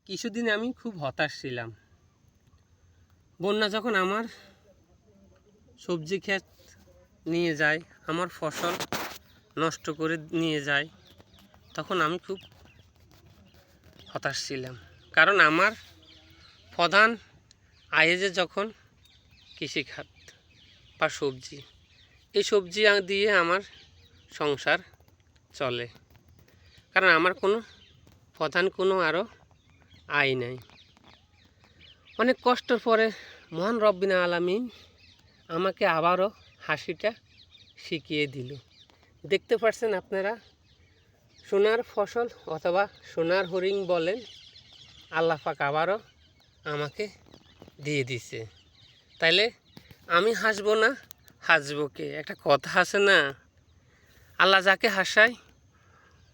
কিছুদিন আমি খুব হতাশ ছিলাম। বন্যা যখন আমার সবজি ক্ষেত নিয়ে যায়, আমার ফসল নষ্ট করে নিয়ে যায়, তখন আমি খুব হতাশ ছিলাম। কারণ আমার প্রধান আয় যে যখন কৃষিখাত বা সবজি, এই সবজি দিয়ে আমার সংসার চলে। কারণ আমার প্রধান কোনো আরও আয় নাই। অনেক কষ্টের পরে মহান রব্বিনা আলামিন আমাকে আবারও হাসিটা শিখিয়ে দিল। দেখতে পাচ্ছেন আপনারা, সোনার ফসল অথবা সোনার হরিণ বলেন, আল্লাহ পাক আবারও আমাকে দিয়ে দিছে। তাইলে আমি হাসবো না, হাসবো কে? একটা কথা আছে না, আল্লাহ যাকে হাসায়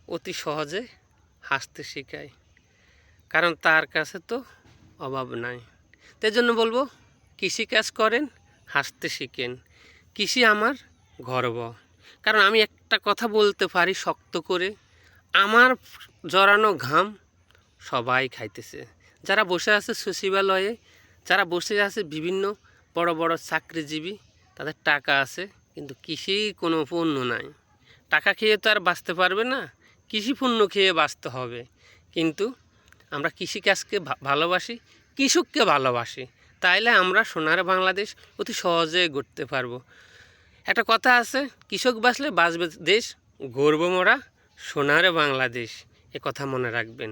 অতি সহজে হাসতে শেখায়। কারণ তার কাছে তো অভাব নাই। তাই জন্য বলবো, কৃষিকাজ করেন, হাসতে শিখেন। কৃষি আমার গর্ব। কারণ আমি একটা কথা বলতে পারি শক্ত করে, আমার জড়ানো ঘাম সবাই খাইতেছে। যারা বসে আছে সচিবালয়ে, যারা বসে আছে বিভিন্ন বড় বড় চাকরিজীবী, তাদের টাকা আছে, কিন্তু কৃষি কোনো পণ্য নাই। টাকা খেয়ে তো আর বাঁচতে পারবে না, কৃষি পণ্য খেয়ে বাঁচতে হবে। কিন্তু আমরা কৃষিকাজকে ভালোবাসি, কৃষককে ভালোবাসি, তাইলে আমরা সোনার বাংলাদেশ অতি সহজে গড়তে পারবো। একটা কথা আছে, কৃষক বাঁচলে বাঁচবে দেশ, গর্ব মোরা সোনার বাংলাদেশ। এ কথা মনে রাখবেন।